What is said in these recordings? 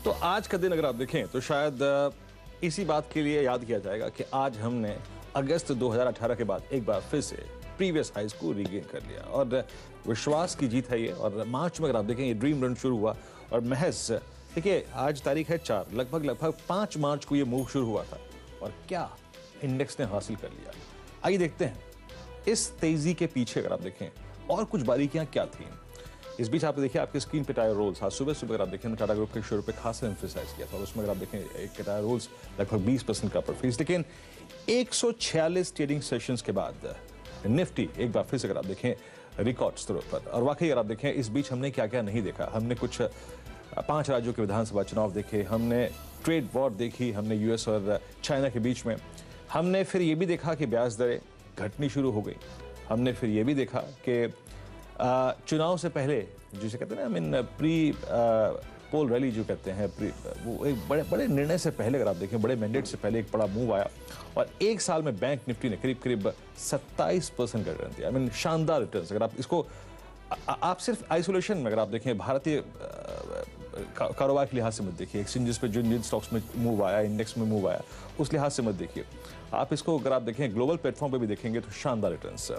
तो आज का दिन अगर आप देखें तो शायद इसी बात के लिए याद किया जाएगा कि आज हमने अगस्त 2018 के बाद एक बार फिर से प्रीवियस हाई को रीगेन कर लिया और विश्वास की जीत है ये। और मार्च में अगर आप देखें ये ड्रीम रन शुरू हुआ और महज देखिए आज तारीख है 4, लगभग 5 मार्च को ये मूव शुरू हुआ था और क्या इंडेक्स ने हासिल कर लिया। आइए देखते हैं इस तेजी के पीछे अगर आप देखें और कुछ बारीकियां क्या थी। इस बीच आप देखिए आपकी स्क्रीन पे टायर रोल्स, आज सुबह सुबह अगर आप देखें टाटा ग्रुप के शेयर पे खासा एम्फेसाइज किया था और उसमें अगर आप देखें एक टायर रोल्स लगभग 20% का परफॉर्मेंस। लेकिन 146 ट्रेडिंग सेशंस के बाद निफ्टी एक बार फिर से अगर आप देखें रिकॉर्ड स्तरों पर। और वाकई अगर आप देखें इस बीच हमने क्या क्या नहीं देखा। हमने कुछ 5 राज्यों के विधानसभा चुनाव देखे, हमने ट्रेड वॉर देखी, हमने यूएस और चाइना के बीच में, हमने फिर ये भी देखा कि ब्याज दरें घटनी शुरू हो गई, हमने फिर ये भी देखा कि चुनाव से पहले जिसे कहते हैं ना प्री पोल रैली जो कहते हैं, वो एक बड़े निर्णय से पहले अगर आप देखें बड़े मैंडेट से पहले एक बड़ा मूव आया और एक साल में बैंक निफ्टी ने करीब 27% का रिटर्न दिया। शानदार रिटर्न। अगर आप इसको आप सिर्फ आइसोलेशन में अगर आप देखें भारतीय कारोबार के लिहाज से मत देखिए, एक्सचेंजेस पे जिन स्टॉक्स में मूव आया, इंडेक्स में मूव आया, उस लिहाज से मत देखिए। आप इसको अगर आप देखें ग्लोबल प्लेटफॉर्म पे भी देखेंगे तो शानदार रिटर्न्स।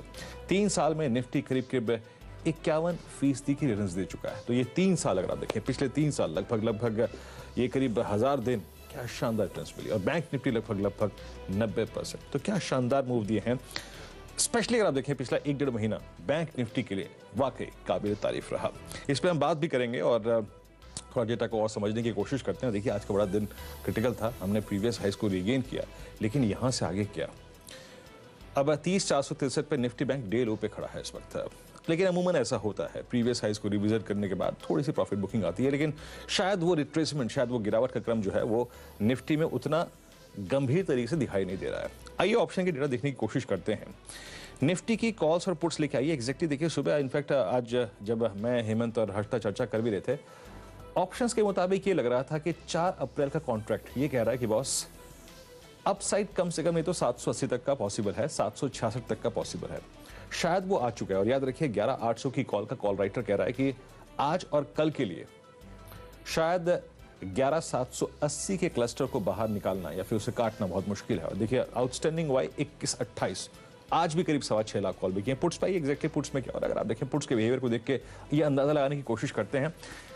3 साल में निफ्टी करीब 51% की रिटर्न्स दे चुका है। तो ये 3 साल अगर आप देखें, पिछले 3 साल लगभग ये करीब 1000 दिन, क्या शानदार रिटर्न्स मिली। और बैंक निफ्टी लगभग 90%। तो क्या शानदार मूव दिए हैं। स्पेशली अगर आप देखें पिछला 1-1.5 महीना बैंक निफ्टी के लिए वाकई काबिल तारीफ रहा। इस पर हम बात भी करेंगे और थोड़ा डेटा को और समझने की कोशिश करते हैं। देखिए आज का बड़ा दिन क्रिटिकल था, हमने प्रीवियस हाइस को रीगेन किया, लेकिन यहां से आगे क्या। अब 30,463 पे निफ्टी बैंक डे लो पे खड़ा है इस वक्त। लेकिन अमूमन ऐसा होता है, प्रीवियस हाइस को रिविजिट करने के बाद थोड़ी सी प्रॉफिट बुकिंग आती है, लेकिन शायद वो रिट्रेसमेंट, शायद वो गिरावट का क्रम जो है वो निफ्टी में उतना गंभीर तरीके से दिखाई नहीं दे रहा है। आइए ऑप्शन की डेटा देखने की कोशिश करते हैं। निफ्टी की कॉल्स और पुट्स लेके आइए। एग्जैक्टली देखिए सुबह इनफैक्ट आज जब मैं हेमंत और हर्षता चर्चा कर भी रहे थे, ऑप्शंस के मुताबिक ये लग रहा था कि 4 अप्रैल का कॉन्ट्रैक्ट ये कह रहा है कि बॉस अपसाइड कम से कम नहीं तो 780 तक का पॉसिबल है, 766 तक का पॉसिबल है। शायद वो आ चुका है। और याद रखिए 11,800 की कॉल का कॉल राइटर कह रहा है कि आज और कल के लिए शायद 11,780 के क्लस्टर को बाहर निकालना या फिर उसे काटना बहुत मुश्किल है। और देखिए आउटस्टैंडिंग वाई 21-28, आज भी करीब 6.25 लाख कॉल बिकी है। पुट्स पाइए एग्जैक्टली पुट्स में क्या हो रहा है। अगर आप देखें पुट्स के बिहेवियर को देख के ये अंदाजा लगाने की कोशिश करते हैं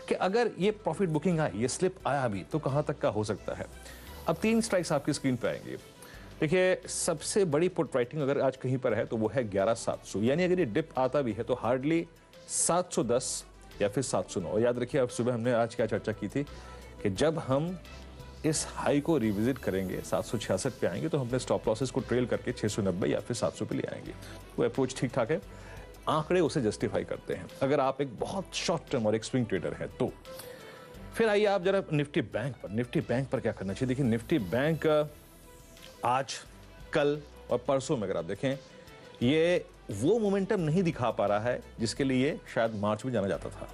कि अगर ये प्रॉफिट बुकिंग आई, ये स्लिप आया भी, तो कहां तक का हो सकता है। अब 3 स्ट्राइक्स आपकी स्क्रीन पे आएंगे। देखिए सबसे बड़ी पुट राइटिंग अगर आज कहीं पर है तो वो है 11,700, यानी अगर ये डिप आता भी है तो हार्डली 710 या फिर 709। याद रखिए अब सुबह हमने आज क्या चर्चा की थी कि जब हम इस हाई को रिविजिट करेंगे 766 पे आएंगे तो हम अपने स्टॉप लॉसेस को ट्रेल करके 690 या फिर 700 पे ले आएंगे। वो अप्रोच ठीक ठाक है, आंकड़े उसे जस्टिफाई करते हैं अगर आप एक बहुत शॉर्ट टर्म और एक स्विंग ट्रेडर हैं तो। फिर आइए आप जरा निफ्टी बैंक पर क्या करना चाहिए। देखिए निफ्टी बैंक आज, कल और परसों में अगर आप देखें ये वो मोमेंटम नहीं दिखा पा रहा है जिसके लिए शायद मार्च में जाना जाता था।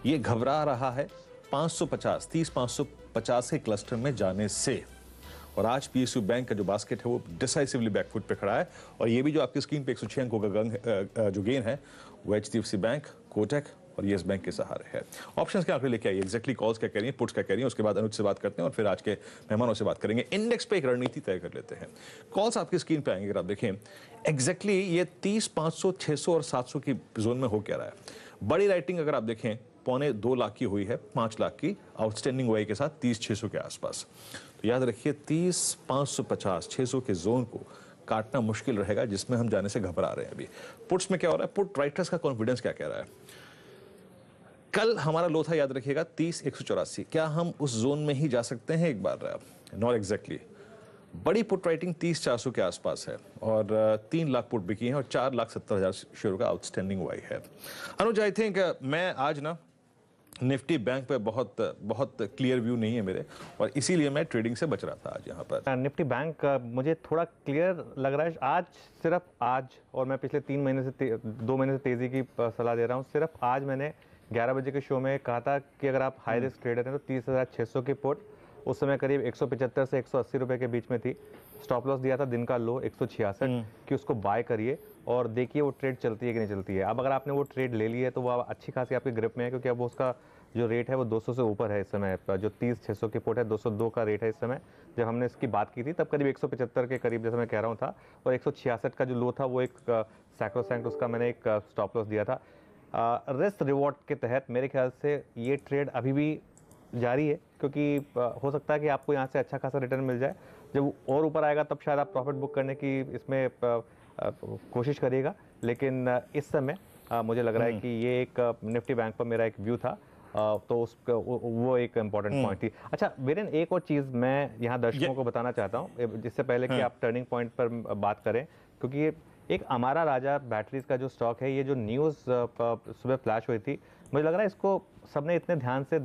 ये घबरा रहा है 550 के क्लस्टर में जाने से। और आज पीएसयू बैंक का जो बास्केट है वो डिसाइसिवली बैकफुट पे खड़ा है। और ये भी जो आपकी स्क्रीन पे 106 अंकों का जो गेन है वो एचडीएफसी बैंक, कोटक और येस बैंक के सहारे है। ऑप्शंस क्या आपके लेके आइए, एग्जैक्टली कॉल्स क्या कह रही हैं, पुट्स क्या कह रही हैं, उसके बाद अनुज से बात करते हैं और फिर आज के मेहमानों से बात करेंगे। इंडेक्स पे एक रणनीति तय कर लेते हैं। कॉल्स आपकी स्क्रीन पे आएंगे, अगर आप देखें एग्जैक्टली ये 30, 500, 600 और 700 की जोन में हो क्या रहा है। बड़ी राइटिंग अगर आप देखें 2.25 लाख की हुई है, 5 लाख की आउटस्टैंडिंग वाई के साथ 30-600 के आसपास। तो याद रखिए 30, 550, 600 के जोन को काटना मुश्किल रहेगा, जिसमें हम जाने से घबरा रहे हैं। अभी पुट्स में क्या हो रहा है, पुट राइटर्स का कॉन्फिडेंस क्या कह रहा है। कल हमारा लो था याद रखिएगा 30-184, क्या हम उस जोन में ही जा सकते हैं एक बार। Not exactly. बड़ी पुट राइटिंग 30-400 के आसपास है और 3 लाख पुट बिकी है और 4,70,000 शेयर का आउटस्टैंडिंग वाई है। अनुज आई थिंक मैं आज ना निफ्टी बैंक पे बहुत क्लियर व्यू नहीं है मेरे, और इसीलिए मैं ट्रेडिंग से बच रहा था आज यहाँ पर। निफ्टी बैंक मुझे थोड़ा क्लियर लग रहा है आज, सिर्फ आज, और मैं पिछले 2 महीने से तेजी की सलाह दे रहा हूँ। सिर्फ आज मैंने 11 बजे के शो में कहा था कि अगर आप हाई रिस्क ट्रेडर हैं तो 30,600 की पुट उस समय करीब 175 से 180 रुपए के बीच में थी। स्टॉप लॉस दिया था दिन का लो 166 कि उसको बाय करिए और देखिए वो ट्रेड चलती है कि नहीं चलती है। अब अगर आपने वो ट्रेड ले ली है तो वो अच्छी खासी आपके ग्रिप में है, क्योंकि अब वो उसका जो रेट है वो 200 से ऊपर है इस समय। जो 30-600 की पुट है, 202 का रेट है इस समय। जब हमने इसकी बात की थी तब करीब 175 के करीब जैसे मैं कह रहा हूँ था, और 166 का जो लो था वो एक सैक्रोसैंक्ट उसका मैंने एक स्टॉप लॉस दिया था। रिस्क रिवॉर्ड के तहत मेरे ख्याल से ये ट्रेड अभी भी जारी है, क्योंकि हो सकता है कि आपको यहाँ से अच्छा खासा रिटर्न मिल जाए। जब और ऊपर आएगा तब शायद आप प्रॉफिट बुक करने की इसमें कोशिश करिएगा, लेकिन इस समय मुझे लग रहा है कि ये एक निफ्टी बैंक पर मेरा एक व्यू था। तो वो एक इम्पॉर्टेंट पॉइंट थी। अच्छा वीरेन, एक और चीज़ मैं यहाँ दर्शकों को बताना चाहता हूँ जिससे पहले कि आप टर्निंग पॉइंट पर बात करें, क्योंकि ये एक अमारा राजा बैटरीज का जो स्टॉक है, ये जो न्यूज़ सुबह फ्लैश हुई थी, मुझे लग रहा है इसको सबने इतने ध्यान से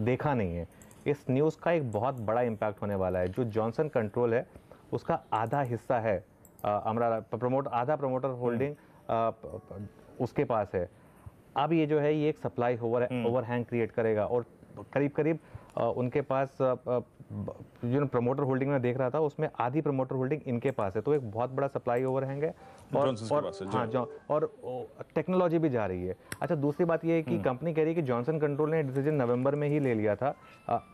देखा नहीं है। इस न्यूज़ का एक बहुत बड़ा इम्पैक्ट होने वाला है। जो जॉनसन कंट्रोल है उसका आधा हिस्सा है आधा प्रमोटर होल्डिंग उसके पास है। अब ये जो है ये एक सप्लाई ओवरहैंग क्रिएट करेगा, और करीब करीब उनके पास जो प्रमोटर होल्डिंग में देख रहा था उसमें आधी प्रमोटर होल्डिंग इनके पास है, तो एक बहुत बड़ा सप्लाई ओवरहैंग है। और टेक्नोलॉजी भी जा रही है। अच्छा, दूसरी बात ये है कि कंपनी कह रही है कि जॉनसन कंट्रोल ने डिसीजन नवंबर में ही ले लिया था,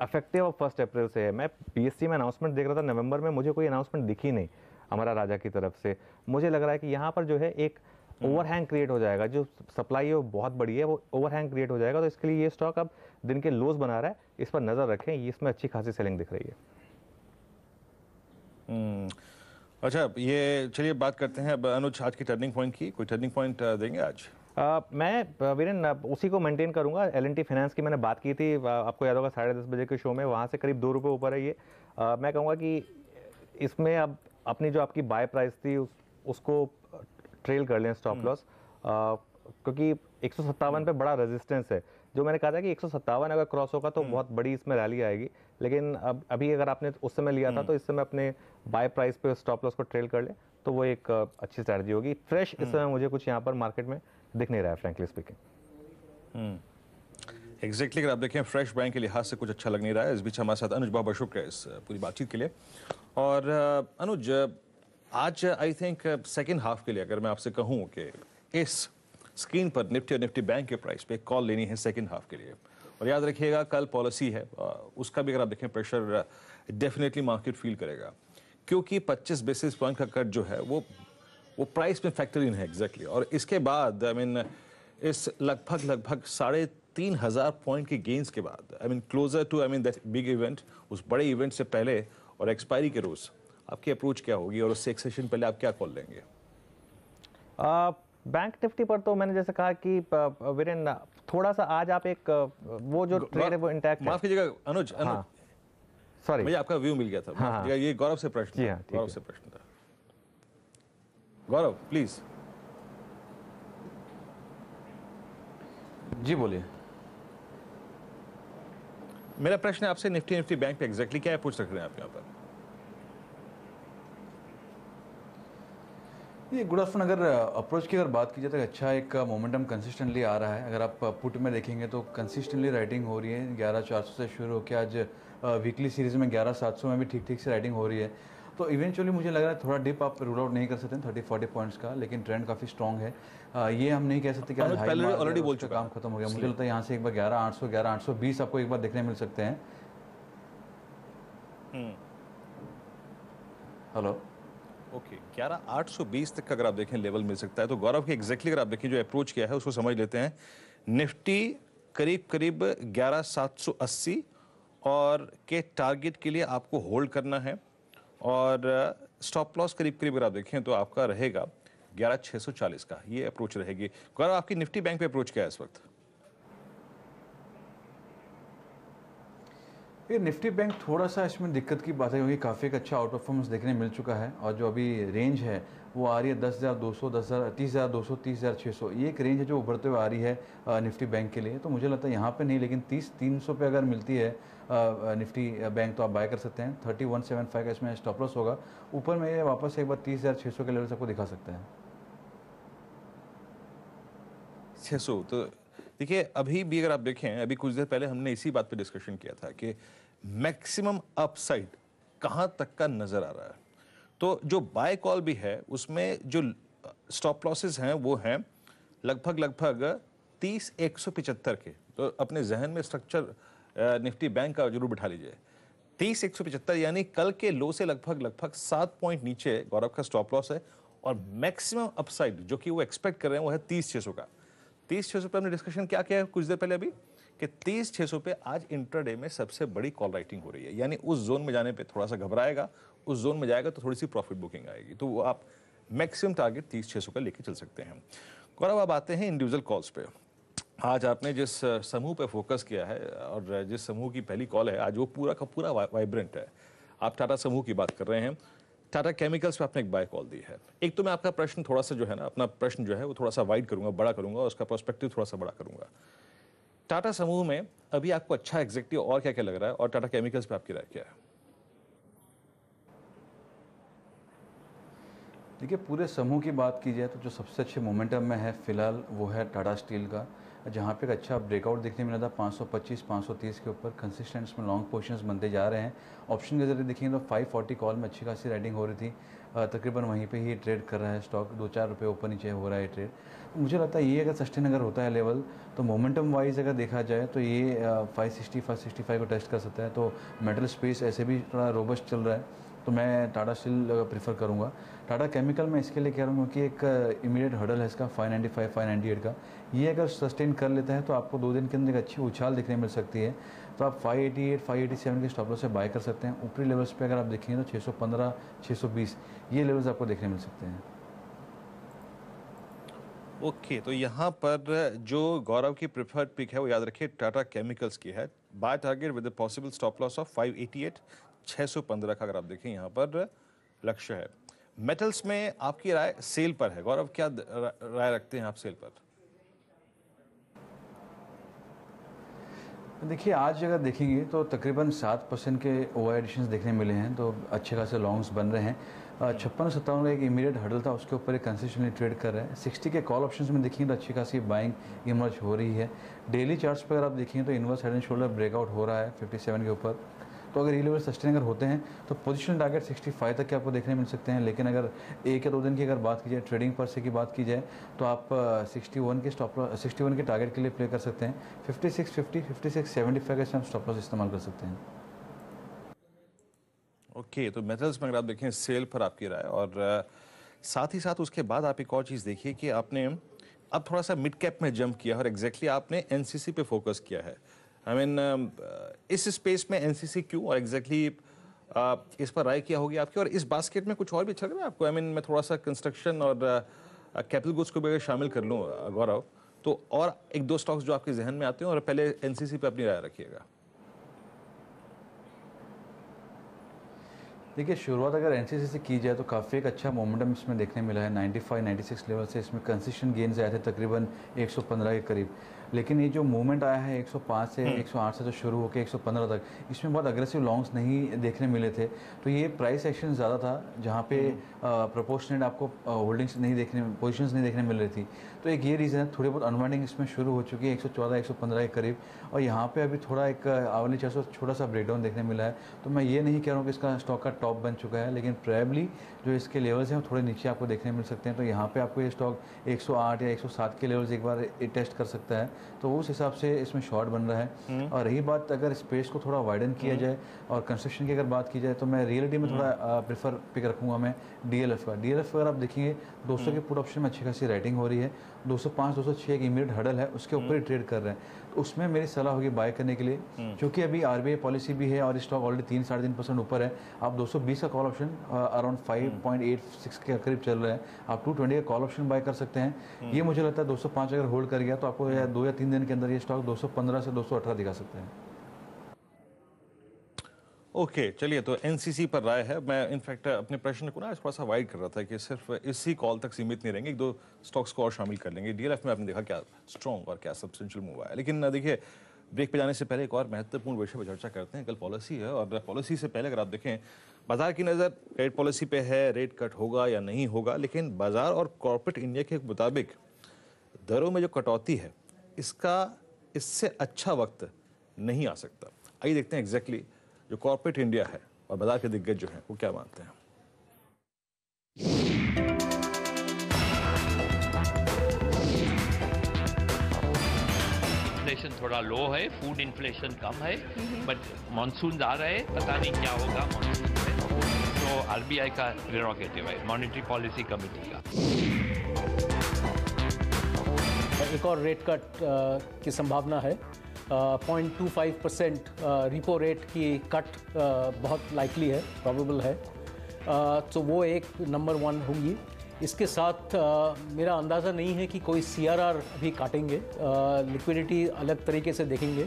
इफेक्टिव 1 अप्रैल से है। मैं बीएससी में अनाउंसमेंट देख रहा था नवंबर में, मुझे कोई अनाउंसमेंट दिखी नहीं हमारा राजा की तरफ से। मुझे लग रहा है कि यहाँ पर जो है एक ओवरहैंग क्रिएट हो जाएगा, जो सप्लाई है वो बहुत बड़ी है, वो ओवरहैंग क्रिएट हो जाएगा। तो इसके लिए ये स्टॉक अब दिन के लोज बना रहा है, इस पर नजर रखें, इसमें अच्छी खासी सेलिंग दिख रही है। अच्छा, ये चलिए बात करते हैं अब अनुज आज की टर्निंग पॉइंट की। कोई टर्निंग पॉइंट देंगे आज? मैं वीरेन उसी को मेंटेन करूंगा। एल&टी फाइनेंस की मैंने बात की थी, आपको याद होगा 10:30 बजे के शो में, वहाँ से करीब 2 रुपये ऊपर है ये। मैं कहूँगा कि इसमें अब अपनी जो आपकी बाय प्राइस थी उसको ट्रेल कर लें स्टॉप लॉस, क्योंकि 157 पे बड़ा रेजिस्टेंस है। जो मैंने कहा था कि 157 अगर क्रॉस होगा तो बहुत बड़ी इसमें रैली आएगी, लेकिन अब अभी अगर आपने उस समय लिया था तो इस समय अपने बाय प्राइस पे स्टॉप लॉस को ट्रेल कर ले तो वो एक अच्छी स्ट्रैटेजी होगी। फ्रेश इस समय मुझे कुछ यहाँ पर मार्केट में दिख नहीं रहा है, फ्रैंकली स्पीकिंग। एग्जैक्टली अगर आप देखें फ्रेश बैंक के लिहाज से कुछ अच्छा लग नहीं रहा है। इस बीच हमारे साथ अनुज बाबा शुक्र है इस पूरी बातचीत के लिए। और अनुज, आज आई थिंक सेकेंड हाफ के लिए अगर मैं आपसे कहूँ कि इस स्क्रीन पर निफ्टी और निफ्टी बैंक के प्राइस पे एक कॉल लेनी है सेकेंड हाफ के लिए, और याद रखिएगा कल पॉलिसी है, उसका भी अगर आप देखें प्रेशर डेफिनेटली मार्केट फील करेगा, क्योंकि 25 बेसिस पॉइंट का कट जो है वो प्राइस में फैक्टर इन है एग्जैक्टली। और इसके बाद आई मीन इस लगभग 3,500 पॉइंट के गेंस के बाद I mean closer to I mean that big event, उस बड़े इवेंट से पहले और एक्सपायरी के रोज आपकी अप्रोच क्या होगी, और उससे एक सेशन पहले आप क्या कॉल लेंगे? बैंक निफ्टी पर तो मैंने जैसे कहा कि वीरेन थोड़ा सा आज आप एक वो जो ट्रेड है वो इंटैक्ट है। माफ कीजिएगा अनुज, सॉरी मुझे आपका व्यू मिल गया था। हाँ। ये गौरव से प्रश्न था। गौरव से प्रश्न था। गौरव प्लीज जी बोलिए। मेरा प्रश्न है आपसे, निफ्टी बैंक पे एग्जैक्टली क्या अप्रोच रख रहे हैं आप यहाँ पर? ये गुड आफ्टरनून। अगर अप्रोच की अगर बात की जाए तो अच्छा एक मोमेंटम कंसिस्टेंटली आ रहा है। अगर आप पुट में देखेंगे तो कंसिस्टेंटली राइटिंग हो रही है। 11,400 से शुरू होकर आज वीकली सीरीज में 11,700 में भी ठीक से राइटिंग हो रही है। तो इवेंचुअली मुझे लग रहा है थोड़ा डिप आप रूल आउट नहीं कर सकते 30-40 पॉइंट्स का, लेकिन ट्रेंड काफ़ी स्ट्रॉन्ग है। ये हम नहीं कह सकते कि ऑलरेडी बोल चुका काम खत्म हो गया। मुझे लगता है यहाँ से एक बार 11,800 11,820 आपको एक बार देखने मिल सकते हैं। हेलो, ओके 11,820 तक का अगर आप देखें लेवल मिल सकता है। तो गौरव के एग्जैक्टली अगर आप देखें जो अप्रोच किया है उसको समझ लेते हैं। निफ्टी करीब 11,780 और के टारगेट के लिए आपको होल्ड करना है, और स्टॉप लॉस करीब अगर आप देखें तो आपका रहेगा 11,640 का, ये अप्रोच रहेगी। गौरव आपकी निफ्टी बैंक पे अप्रोच क्या है इस वक्त? ये निफ्टी बैंक थोड़ा सा इसमें दिक्कत की बात है, क्योंकि काफ़ी एक अच्छा आउट परफॉर्मेंस देखने मिल चुका है, और जो अभी रेंज है वो आ रही है 10,200 30,200 30,600, ये एक रेंज है जो उभरते हुए आ रही है निफ्टी बैंक के लिए। तो मुझे लगता है यहाँ पे नहीं, लेकिन 30,300 पे अगर मिलती है निफ्टी बैंक तो आप बाय कर सकते हैं। 30,175 का इसमें स्टॉप लॉस होगा। ऊपर में ये वापस एक बार 30,600 के लेवल से आपको दिखा सकता है। 600 तो देखिए अभी भी अगर आप देखें, अभी कुछ देर पहले हमने इसी बात पे डिस्कशन किया था कि मैक्सिमम अपसाइड कहाँ तक का नजर आ रहा है। तो जो बाय कॉल भी है उसमें जो स्टॉप लॉसेस हैं वो हैं लगभग 30,175 के। तो अपने जहन में स्ट्रक्चर निफ्टी बैंक का जरूर बिठा लीजिए। 30,175 यानी कल के लो से लगभग 7 पॉइंट नीचे गौरव का स्टॉप लॉस है। और मैक्सिमम अपसाइड जो कि वो एक्सपेक्ट कर रहे हैं वो है 30,600 का। 30,600 पे हमने डिस्कशन क्या किया है कुछ देर पहले अभी कि 30,600 पे आज इंट्राडे में सबसे बड़ी कॉल राइटिंग हो रही है। यानी उस जोन में जाने पे थोड़ा सा घबराएगा, उस जोन में जाएगा तो थोड़ी सी प्रॉफिट बुकिंग आएगी। तो वो आप मैक्सिमम टारगेट 30,600 का लेके चल सकते हैं। गौरव अब आते हैं इंडिविजुअल कॉल्स पे। आज आपने जिस समूह पे फोकस किया है और जिस समूह की पहली कॉल है आज वो पूरा का पूरा वाइब्रेंट है। आप टाटा समूह की बात कर रहे हैं। टाटा केमिकल्स पे आपने एक बाय कॉल दी है। एक तो मैं आपका प्रश्न थोड़ा सा जो है ना, अपना प्रश्न जो है वो थोड़ा सा वाइड करूंगा, बड़ा करूंगा और उसका पर्सपेक्टिव थोड़ा सा बड़ा करूंगा। टाटा समूह में अभी आपको अच्छा एग्जेक्टिव और क्या क्या लग रहा है और टाटा केमिकल्स पे आपकी राय क्या है? देखिए, पूरे समूह की बात की जाए तो जो सबसे अच्छे मोमेंटम में है फिलहाल वो है टाटा स्टील का, जहाँ पे एक अच्छा ब्रेकआउट देखने मिला था 525 530 के ऊपर। कंसिस्टेंस में लॉन्ग पोजीशंस बनते जा रहे हैं। ऑप्शन के जरिए देखेंगे तो 540 कॉल में अच्छी खासी राइटिंग हो रही थी। तकरीबन वहीं पे ही ट्रेड कर रहा है स्टॉक, 2-4 रुपये ऊपर नीचे हो रहा है ट्रेड। मुझे लगता है ये अगर सस्टेन अगर होता है लेवल तो मोमेंटम वाइज अगर देखा जाए तो ये 560 565 को टेस्ट कर सकता है। तो मेटल स्पेस ऐसे भी थोड़ा रोबस्ट चल रहा है, तो मैं टाटा स्टील प्रेफर करूंगा। टाटा केमिकल में इसके लिए कह रहा हूँ क्योंकि एक इमीडिएट हर्डल है इसका 595 598 का। ये अगर सस्टेन कर लेता है तो आपको 2 दिन के अंदर एक अच्छी उछाल देखने मिल सकती है। तो आप 588 587 के स्टॉप लॉस से बाय कर सकते हैं। ऊपरी लेवल्स पे अगर आप देखेंगे तो 615 620 ये लेवल्स आपको देखने मिल सकते हैं। ओके, तो यहाँ पर जो गौरव की प्रिफर्ड पिक है वो याद रखिए टाटा केमिकल्स की है। Buy target with possible stop loss of 588 615 का अगर आप देखें यहाँ पर लक्ष्य है। मेटल्स में आपकी राय सेल पर है। गौरव क्या राय रखते हैं आप सेल पर? देखिए, आज अगर देखेंगे तो तकरीबन 7% के ओआई एडिशंस देखने मिले हैं, तो अच्छे खासे लॉन्ग्स बन रहे हैं। 56-57 का एक इमीडिएट हर्डल था, उसके ऊपर एक कंसिस्टेंटली ट्रेड कर रहे हैं। 60 के कॉल ऑप्शंस में देखेंगे तो अच्छी खासी बाइंग इमर्ज हो रही है। डेली चार्ट्स पर अगर आप देखेंगे तो inverse head and shoulder breakout हो रहा है 57 के ऊपर। तो अगर ये लेवल सस्टेन अगर होते हैं तो पोजीशन टारगेट 65 तक के आपको देखने मिल सकते हैं। लेकिन अगर 1 या 2 दिन की अगर बात की जाए, ट्रेडिंग पर से की बात की जाए, तो आप 61 के टारगेट के लिए प्ले कर सकते हैं। 5650 5675 का आप स्टॉप लॉस इस्तेमाल कर सकते हैं। ओके, तो मेटल्स में अगर आप देखें सेल पर आपकी राय। और साथ ही साथ उसके बाद आप एक और चीज़ देखिए कि आपने अब थोड़ा सा मिड कैप में जंप किया और एग्जैक्टली आपने एनसीसी पे फोकस किया है। आई मीन इस स्पेस में एनसीसी क्यों और एग्जैक्टली इस पर राय क्या होगी आपकी? और इस बास्केट में कुछ और भी अच्छा लग रहा है आपको? आई मीन मैं थोड़ा सा कंस्ट्रक्शन और कैपिटल गुड्स को भी अगर शामिल कर लूँ गौरव, तो और 1-2 स्टॉक्स जो आपके जहन में आते हैं, और पहले एनसीसी पे अपनी राय रखिएगा। देखिए, शुरुआत अगर एनसीसी से की जाए तो काफ़ी एक अच्छा मोमेंटम इसमें देखने मिला है। 95-96 लेवल से इसमें कंसिस्टेंट गेन्स आए थे तकरीबन 115 के करीब। लेकिन ये जो मूवमेंट आया है 105 से 108 से जो शुरू होकर 115 तक, इसमें बहुत अग्रेसिव लॉन्ग्स नहीं देखने मिले थे। तो ये प्राइस एक्शन ज़्यादा था जहाँ पे प्रोपोर्शनेट आपको होल्डिंग्स नहीं देखने, पोजीशंस नहीं देखने मिल रही थी। तो एक ये रीज़न है, थोड़ी बहुत अनवाइंडिंग इसमें शुरू हो चुकी है 114 115 के करीब। और यहाँ पे अभी थोड़ा एक आवली 400 छोटा सा ब्रेकडाउन देखने मिला है। तो मैं ये नहीं कह रहा हूँ कि इसका स्टॉक का टॉप बन चुका है, लेकिन प्रोबेबली जो इसके लेवल्स हैं वो थोड़े नीचे आपको देखने मिल सकते हैं। तो यहाँ पे आपको ये स्टॉक 108 या 107 के लेवल्स एक बार टेस्ट कर सकता है। तो उस हिसाब से इसमें शॉर्ट बन रहा है। और रही बात अगर स्पेस को थोड़ा वाइडन किया जाए और कंस्ट्रक्शन की अगर बात की जाए, तो मैं रियलिटी में थोड़ा प्रेफर पिक रखूंगा मैं डीएलएफ का। डीएलएफ अगर आप देखेंगे 200 के पुट ऑप्शन में अच्छी खासी राइटिंग हो रही है। 205 206 एक इमीडिएट हर्डल है, उसके ऊपर ही ट्रेड कर रहे हैं। तो उसमें मेरी सलाह होगी बाय करने के लिए, क्योंकि अभी आरबीआई पॉलिसी भी है और स्टॉक ऑलरेडी 3-3.5% ऊपर है। आप 220 का कॉल ऑप्शन अराउंड 5.86 के करीब चल रहा है, आप 220 का कॉल ऑप्शन बाय कर सकते हैं। ये मुझे लगता है 205 अगर होल्ड कर गया तो आपको 2 या 3 दिन के अंदर ये स्टॉक 215 से 218 दिखा सकते हैं। ओके, चलिए, तो एनसीसी पर राय है। मैं इनफैक्ट अपने प्रश्न को ना थोड़ा सा वाइड कर रहा था कि सिर्फ इसी कॉल तक सीमित नहीं रहेंगे, 1-2 स्टॉक्स को और शामिल कर लेंगे। डीएलएफ में आपने देखा क्या स्ट्रॉन्ग और क्या सब्सटेंशियल मूव आया। लेकिन देखिए, ब्रेक पे जाने से पहले एक और महत्वपूर्ण विषय पर चर्चा करते हैं। कल पॉलिसी है और पॉलिसी से पहले अगर आप देखें, बाजार की नज़र रेट पॉलिसी पे है, रेट कट होगा या नहीं होगा। लेकिन बाजार और कॉर्पोरेट इंडिया के मुताबिक दरों में जो कटौती है, इससे अच्छा वक्त नहीं आ सकता। आइए देखते हैं एग्जैक्टली जो कॉर्पोरेट इंडिया है और बाजार के दिग्गज जो हैं वो क्या मानते हैं। इन्फ्लेशन थोड़ा लो है, फूड इन्फ्लेशन कम है, बट मानसून आ रहे हैं, पता नहीं क्या होगा मानसून में। तो आरबीआई का प्रेरोगेटिव है, मॉनेटरी पॉलिसी कमेटी का। एक और रेट कट की संभावना है। 0.25% रिपो रेट की कट बहुत लाइकली है, प्रोबेबल है। तो वो एक नंबर 1 होंगी। इसके साथ मेरा अंदाज़ा नहीं है कि कोई सीआरआर अभी काटेंगे, लिक्विडिटी अलग तरीके से देखेंगे।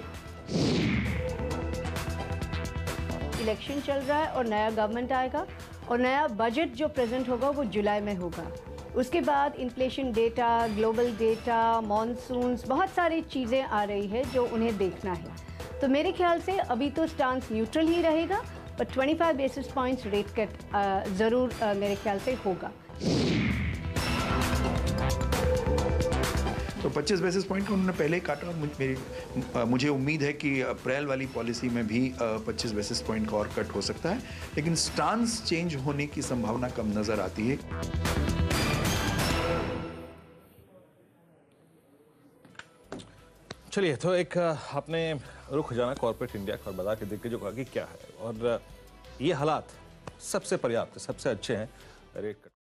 इलेक्शन चल रहा है और नया गवर्नमेंट आएगा और नया बजट जो प्रेजेंट होगा वो जुलाई में होगा। उसके बाद inflation data, global data, monsoons, बहुत सारी चीज़ें आ रही है जो उन्हें देखना है। तो मेरे ख्याल से अभी तो स्टांस न्यूट्रल ही रहेगा, पर 25 बेसिस पॉइंट्स रेट कट ज़रूर मेरे ख्याल से होगा। तो 25 बेसिस पॉइंट का उन्होंने पहले ही काटा और मुझे उम्मीद है कि अप्रैल वाली पॉलिसी में भी 25 बेसिस पॉइंट का और कट हो सकता है, लेकिन स्टांस चेंज होने की संभावना कम नजर आती है। चलिए, तो एक आपने रुख जाना कॉर्पोरेट इंडिया का और बाजार के दिग्गजों का कि क्या है, और ये हालात सबसे पर्याप्त, सबसे अच्छे हैं रेट कट